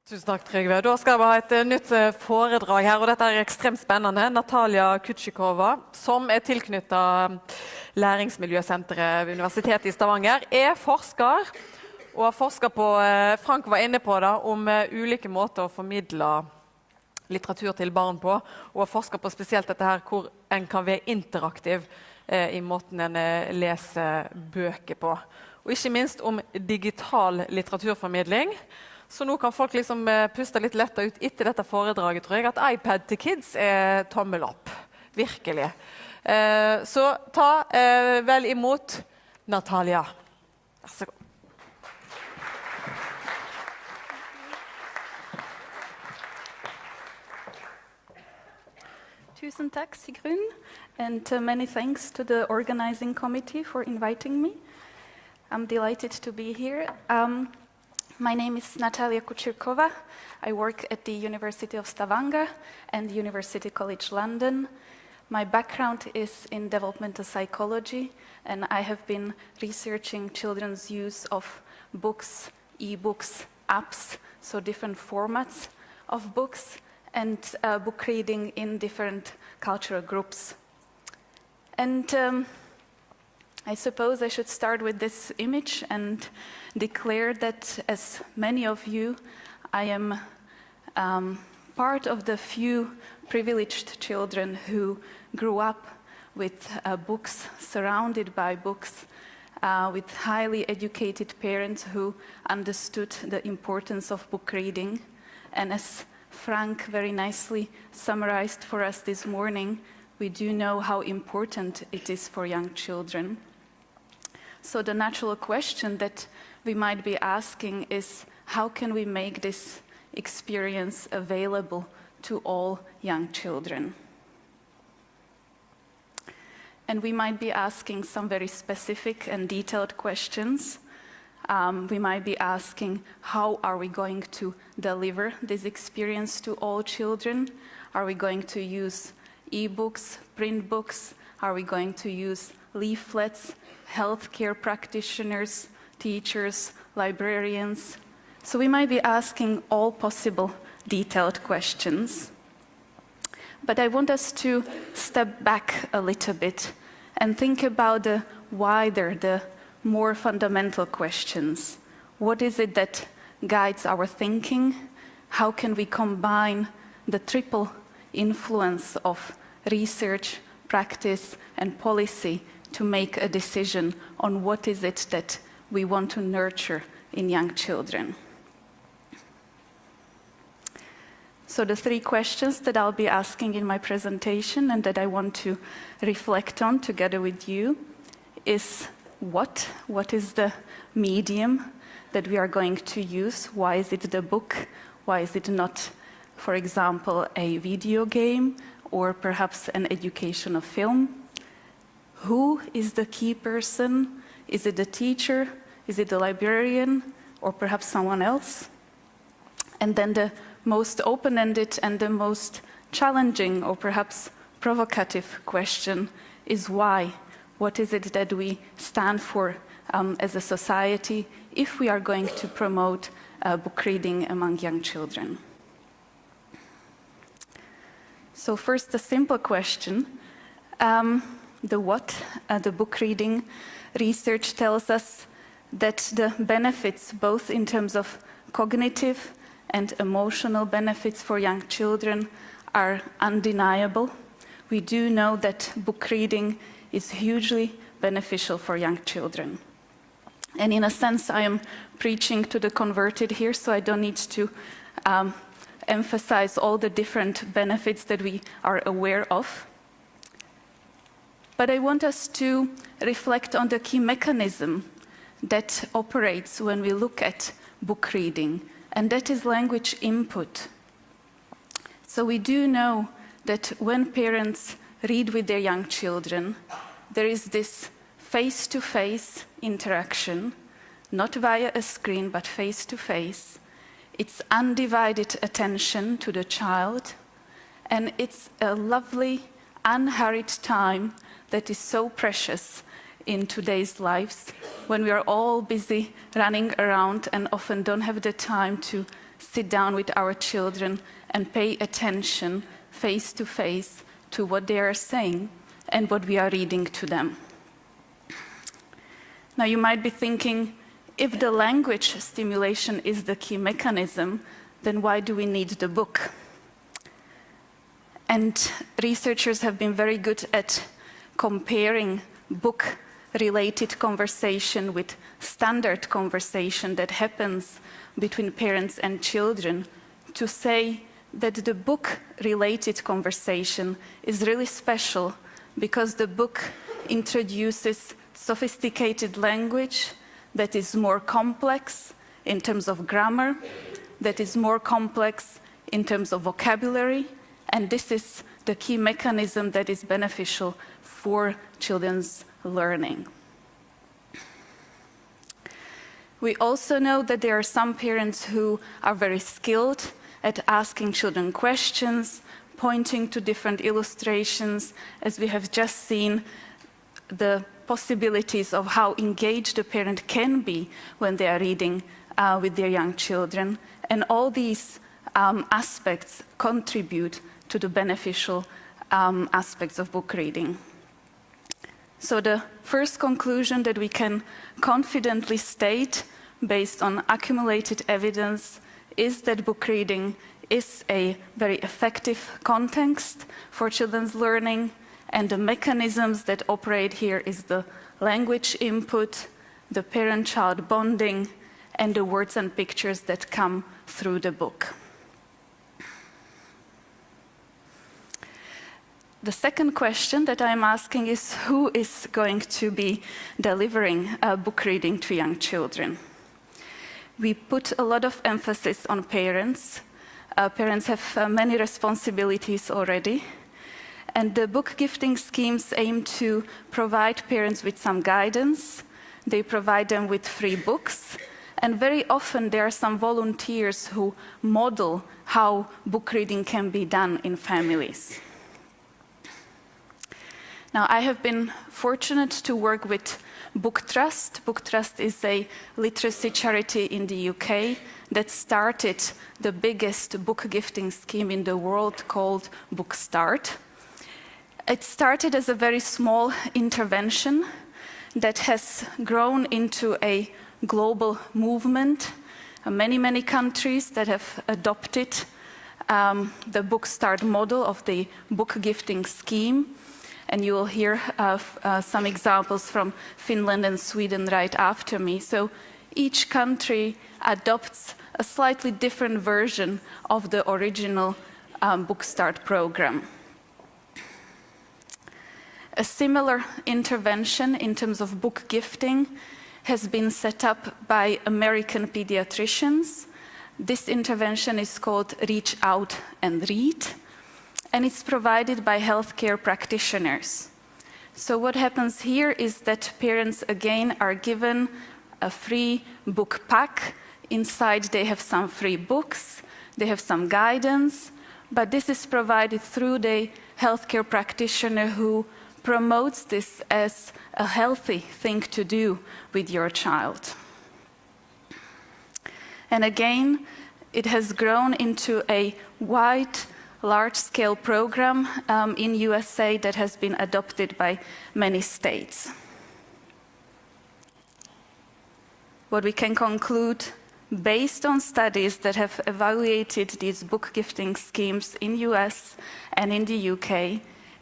Tusen takk, Trygve. Da skal vi ha et nytt foredrag her, og dette er ekstremt spennende. Natalia Kucirkova, som er tilknyttet læringsmiljøsenteret ved Universitetet i Stavanger, er forsker og har forsket på, Frank var inne på det, om ulike måter å formidle litteratur til barn på, og har forsket på spesielt dette her, hvor en kan være interaktiv i måten en leser bøker på. Og ikke minst om digital litteraturformidling. Så nå kan folk liksom puste litt lettere ut etter dette foredraget, tror jeg, at iPad til kids er tommel opp. Virkelig. Så ta vel imot Natalia. Vær så god. Tusen takk, Sigrun, and many thanks to the organizing committee for inviting me. I'm delighted to be here. My name is Natalia Kucirkova. I work at the University of Stavanger and University College London. My background is in developmental psychology, and I have been researching children's use of books, e-books, apps, so different formats of books, and book reading in different cultural groups. And I suppose I should start with this image and declare that, as many of you, I am part of the few privileged children who grew up with books, surrounded by books, with highly educated parents who understood the importance of book reading. And as Frank very nicely summarized for us this morning, we do know how important it is for young children. So the natural question that we might be asking is, how can we make this experience available to all young children? And we might be asking some very specific and detailed questions. We might be asking, how are we going to deliver this experience to all children? Are we going to use e-books, print books? Are we going to use leaflets, healthcare practitioners, teachers, librarians? So we might be asking all possible detailed questions. But I want us to step back a little bit and think about the wider, the more fundamental questions. What is it that guides our thinking? How can we combine the triple influence of research, practice, and policy to make a decision on what is it that we want to nurture in young children? So the three questions that I'll be asking in my presentation and that I want to reflect on together with you is what is the medium that we are going to use? Why is it the book? Why is it not, for example, a video game or perhaps an educational film? Who is the key person? Is it the teacher? Is it the librarian? Or perhaps someone else? And then the most open-ended and the most challenging or perhaps provocative question is why? What is it that we stand for as a society if we are going to promote book reading among young children? So first, a simple question. The what? The book reading research tells us that the benefits, both in terms of cognitive and emotional benefits for young children, are undeniable. We do know that book reading is hugely beneficial for young children. And in a sense, I am preaching to the converted here, so I don't need to emphasize all the different benefits that we are aware of. But I want us to reflect on the key mechanism that operates when we look at book reading, and that is language input. So we do know that when parents read with their young children, there is this face-to-face interaction, not via a screen, but face-to-face. It's undivided attention to the child, and it's a lovely, unhurried time that is so precious in today's lives, when we are all busy running around and often don't have the time to sit down with our children and pay attention face to face to what they are saying and what we are reading to them. Now you might be thinking, if the language stimulation is the key mechanism, then why do we need the book? And researchers have been very good at comparing book-related conversation with standard conversation that happens between parents and children to say that the book-related conversation is really special because the book introduces sophisticated language that is more complex in terms of grammar, that is more complex in terms of vocabulary, and this is the key mechanism that is beneficial for children's learning. We also know that there are some parents who are very skilled at asking children questions, pointing to different illustrations, as we have just seen the possibilities of how engaged a parent can be when they are reading with their young children. And all these aspects contribute to the beneficial aspects of book reading. So the first conclusion that we can confidently state, based on accumulated evidence, is that book reading is a very effective context for children's learning, and the mechanisms that operate here is the language input, the parent-child bonding, and the words and pictures that come through the book. The second question that I'm asking is, who is going to be delivering book reading to young children? We put a lot of emphasis on parents. Parents have many responsibilities already. And the book gifting schemes aim to provide parents with some guidance. They provide them with free books. And very often there are some volunteers who model how book reading can be done in families. Now, I have been fortunate to work with Book Trust. Book Trust is a literacy charity in the UK that started the biggest book gifting scheme in the world called Bokstart. It started as a very small intervention that has grown into a global movement. Many countries that have adopted the Bokstart model of the book gifting scheme. And you will hear some examples from Finland and Sweden right after me. So each country adopts a slightly different version of the original Bokstart program. A similar intervention in terms of book gifting has been set up by American pediatricians. This intervention is called Reach Out and Read, and it's provided by healthcare practitioners. So what happens here is that parents again are given a free book pack. Inside they have some free books, they have some guidance, but this is provided through the healthcare practitioner who promotes this as a healthy thing to do with your child. And again, it has grown into a wide, large-scale program in USA that has been adopted by many states. What we can conclude, based on studies that have evaluated these book gifting schemes in US and in the UK,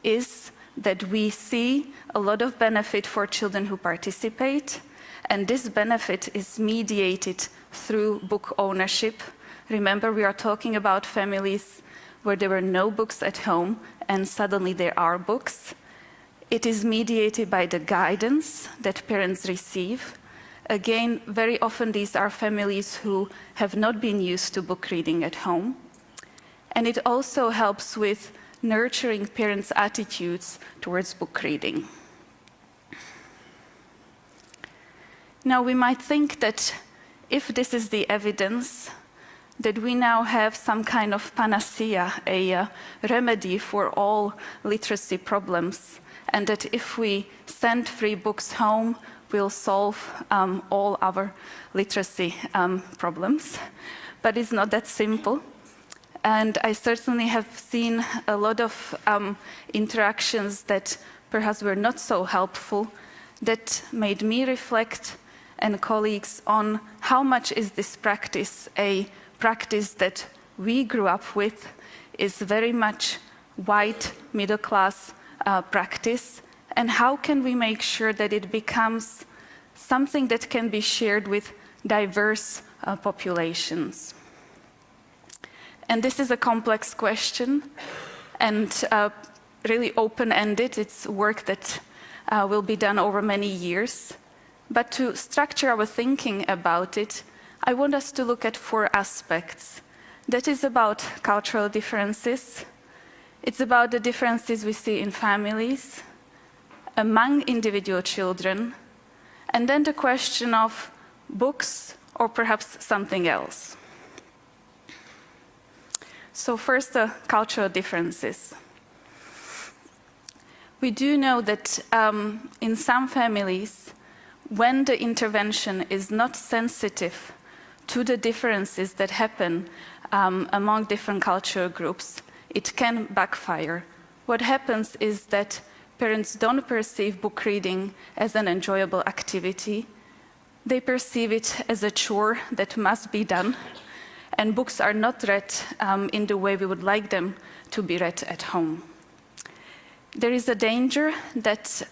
is that we see a lot of benefit for children who participate, and this benefit is mediated through book ownership. Remember, we are talking about families where there were no books at home, and suddenly there are books. It is mediated by the guidance that parents receive. Again, very often these are families who have not been used to book reading at home. And it also helps with nurturing parents' attitudes towards book reading. Now, we might think that if this is the evidence, that we now have some kind of panacea, a remedy for all literacy problems, and that if we send free books home, we'll solve all our literacy problems. but it's not that simple. And I certainly have seen a lot of interactions that perhaps were not so helpful, that made me reflect, and colleagues, on how much is this practice a practice that we grew up with, is very much white, middle-class practice, and how can we make sure that it becomes something that can be shared with diverse populations. And this is a complex question, and really open-ended. It's work that will be done over many years. But to structure our thinking about it, I want us to look at 4 aspects. That is about cultural differences. It's about the differences we see in families, among individual children, and then the question of books or perhaps something else. So first, the cultural differences. We do know that in some families, when the intervention is not sensitive to the differences that happen among different cultural groups, it can backfire. What happens is that parents don't perceive book reading as an enjoyable activity. They perceive it as a chore that must be done, and books are not read in the way we would like them to be read at home. There is a danger that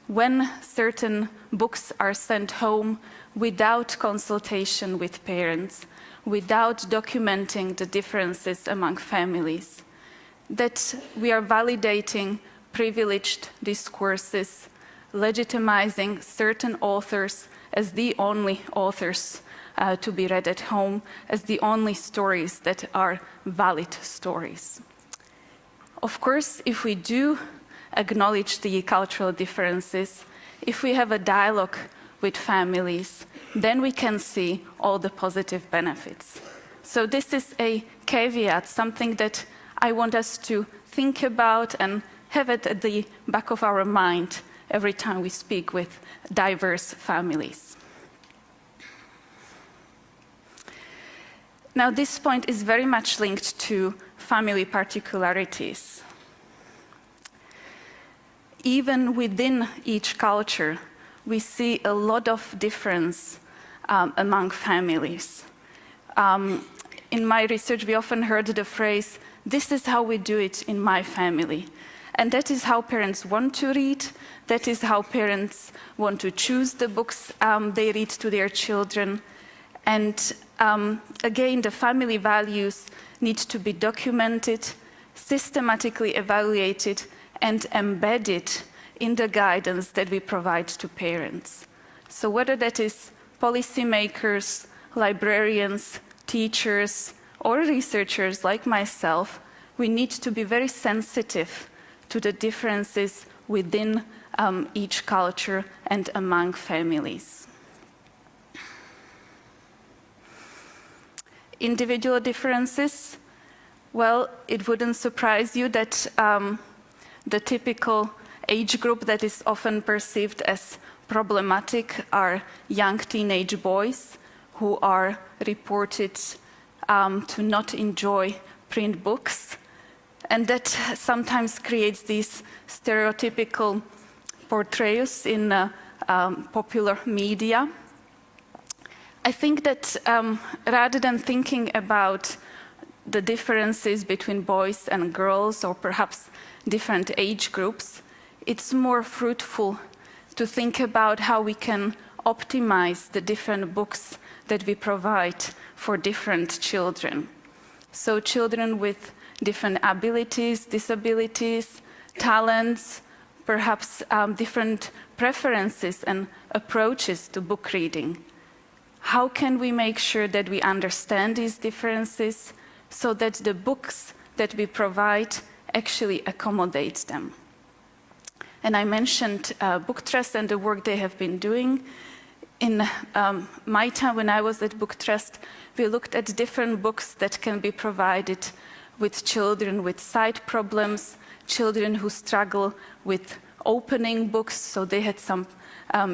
when certain books are sent home without consultation with parents, without documenting the differences among families, that we are validating privileged discourses, legitimizing certain authors as the only authors to be read at home, as the only stories that are valid stories. Of course, if we do acknowledge the cultural differences, if we have a dialogue with families, then we can see all the positive benefits. So this is a caveat, something that I want us to think about and have it at the back of our mind every time we speak with diverse families. Now, this point is very much linked to family particularities. Even within each culture, we see a lot of difference among families. In my research, we often heard the phrase, "This is how we do it in my family." And that is how parents want to read. That is how parents want to choose the books they read to their children. And again, the family values need to be documented, systematically evaluated, and embedded in the guidance that we provide to parents. So whether that is policymakers, librarians, teachers, or researchers like myself, we need to be very sensitive to the differences within each culture and among families. Individual differences, well, it wouldn't surprise you that the typical age group that is often perceived as problematic are young teenage boys who are reported to not enjoy print books. And that sometimes creates these stereotypical portrayals in popular media. I think that rather than thinking about the differences between boys and girls, or perhaps different age groups, it's more fruitful to think about how we can optimize the different books that we provide for different children. So children with different abilities, disabilities, talents, perhaps different preferences and approaches to book reading. How can we make sure that we understand these differences so that the books that we provide actually accommodate them? And I mentioned Book Trust and the work they have been doing. In my time when I was at Book Trust, we looked at different books that can be provided with children with sight problems, children who struggle with opening books, so they had some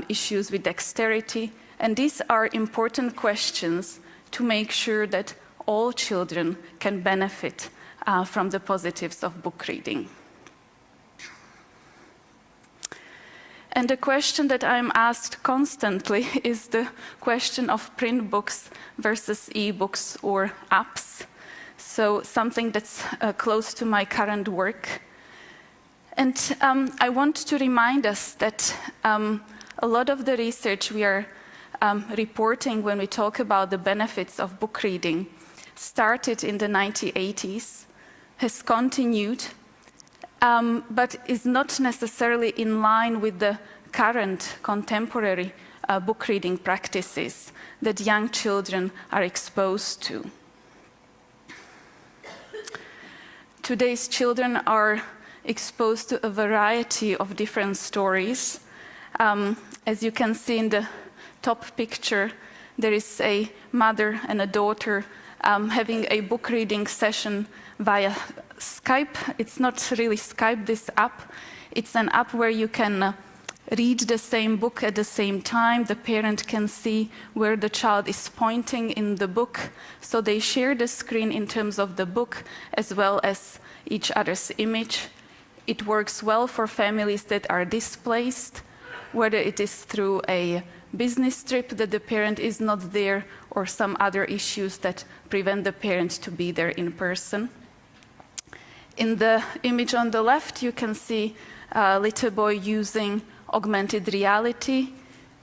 issues with dexterity. And these are important questions to make sure that all children can benefit from the positives of book reading. And the question that I'm asked constantly is the question of print books versus e-books or apps. So something that's close to my current work. And I want to remind us that a lot of the research we are reporting when we talk about the benefits of book reading started in the 1980s, has continued, but is not necessarily in line with the current contemporary book reading practices that young children are exposed to. Today's children are exposed to a variety of different stories. As you can see in the top picture, there is a mother and a daughter having a book reading session via Skype. It's not really Skype, this app. It's an app where you can read the same book at the same time. The parent can see where the child is pointing in the book. So they share the screen in terms of the book as well as each other's image. It works well for families that are displaced, whether it is through a business trip that the parent is not there or some other issues that prevent the parent to be there in person. In the image on the left, you can see a little boy using augmented reality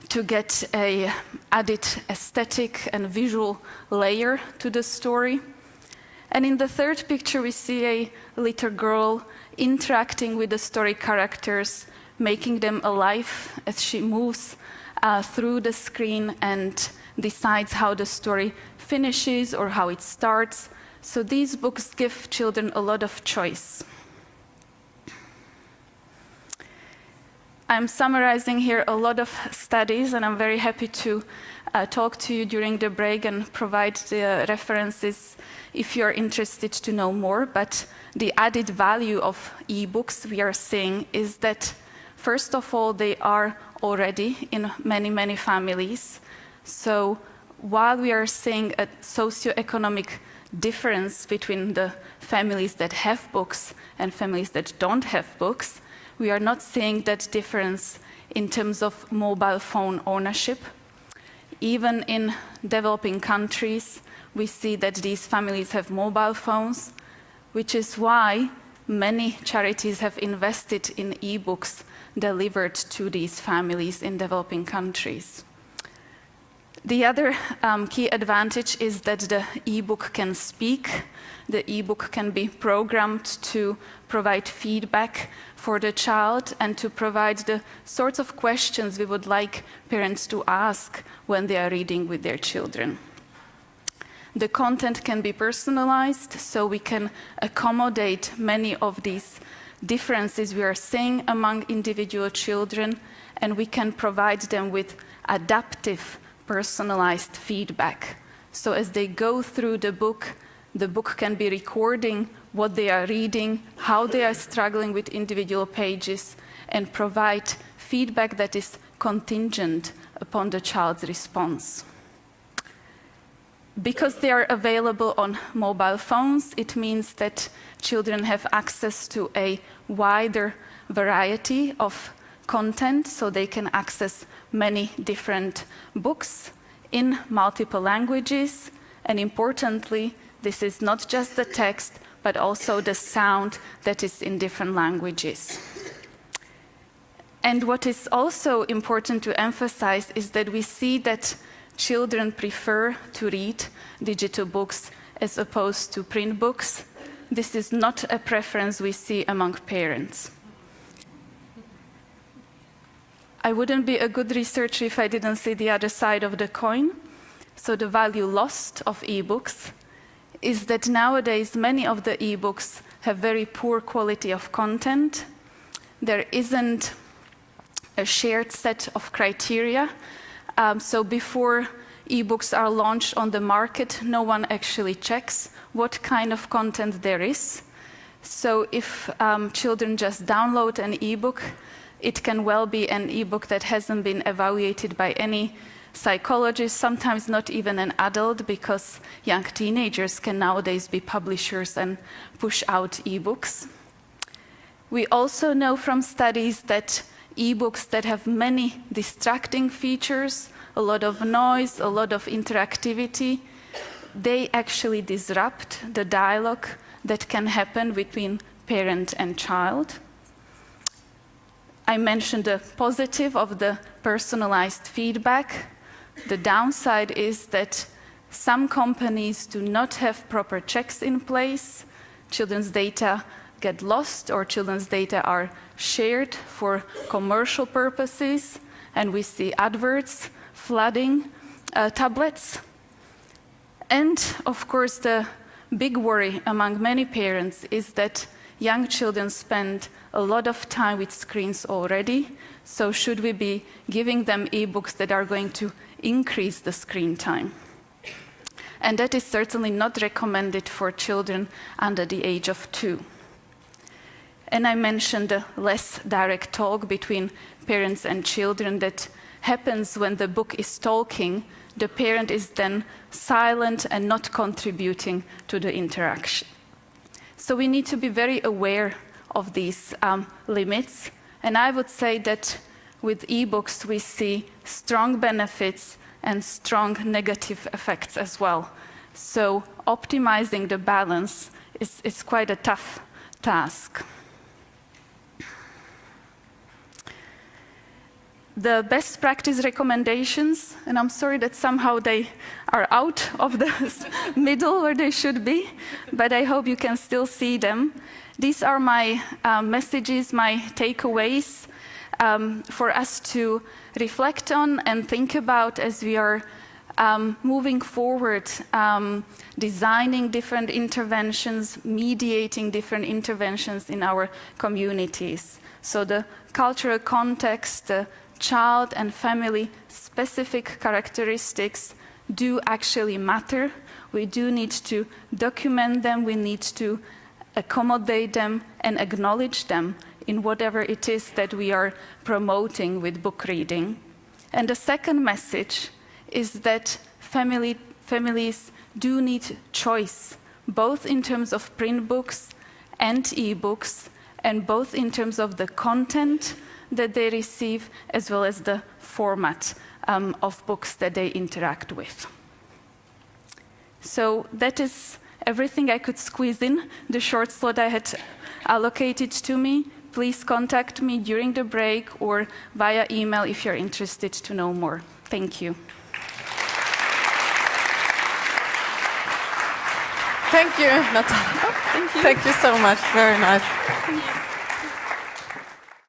to get an added aesthetic and visual layer to the story. And in the third picture, we see a little girl interacting with the story characters, making them alive as she moves through the screen and decides how the story finishes or how it starts. So these books give children a lot of choice. I'm summarizing here a lot of studies, and I'm very happy to talk to you during the break and provide the references if you're interested to know more. But the added value of e-books we are seeing is that, first of all, they are already in many, many families. So while we are seeing a socioeconomic difference between the families that have books and families that don't have books, we are not seeing that difference in terms of mobile phone ownership. Even in developing countries, we see that these families have mobile phones, which is why many charities have invested in e-books delivered to these families in developing countries. The other key advantage is that the e-book can speak. The e-book can be programmed to provide feedback for the child and to provide the sorts of questions we would like parents to ask when they are reading with their children. The content can be personalized, so we can accommodate many of these differences we are seeing among individual children, and we can provide them with adaptive, personalized feedback. So as they go through the book can be recording what they are reading, how they are struggling with individual pages, and provide feedback that is contingent upon the child's response. Because they are available on mobile phones, it means that children have access to a wider variety of content, so they can access many different books in multiple languages. And importantly, this is not just the text, but also the sound that is in different languages. And what is also important to emphasize is that we see that children prefer to read digital books as opposed to print books. This is not a preference we see among parents. I wouldn't be a good researcher if I didn't see the other side of the coin. So the value lost of e-books is that nowadays many of the e-books have very poor quality of content. There isn't a shared set of criteria. So before e-books are launched on the market, no one actually checks what kind of content there is. So if children just download an e-book, it can well be an e-book that hasn't been evaluated by any psychologist, sometimes not even an adult, because young teenagers can nowadays be publishers and push out e-books. We also know from studies that e-books that have many distracting features, a lot of noise, a lot of interactivity, they actually disrupt the dialogue that can happen between parent and child. I mentioned the positive of the personalized feedback. The downside is that some companies do not have proper checks in place. Children's data get lost, or children's data are shared for commercial purposes, and we see adverts flooding tablets. And of course, the big worry among many parents is that young children spend a lot of time with screens already, so should we be giving them e-books that are going to increase the screen time? And that is certainly not recommended for children under the age of 2. And I mentioned the less direct talk between parents and children that happens when the book is talking. The parent is then silent and not contributing to the interaction. So we need to be very aware of these limits. And I would say that with e-books we see strong benefits and strong negative effects as well. So optimizing the balance is quite a tough task. The best practice recommendations, and I'm sorry that somehow they are out of the middle where they should be, but I hope you can still see them. These are my messages, my takeaways for us to reflect on and think about as we are moving forward, designing different interventions, mediating different interventions in our communities. So the cultural context, the child and family specific characteristics do actually matter. We do need to document them, we need to accommodate them and acknowledge them in whatever it is that we are promoting with book reading. And the second message is that families do need choice, both in terms of print books and e-books, and both in terms of the content that they receive, as well as the format of books that they interact with. So that is everything I could squeeze in, the short slot I had allocated to me. Please contact me during the break or via email if you're interested to know more. Thank you. Thank you, Natalia. Thank you. Thank you so much. Very nice.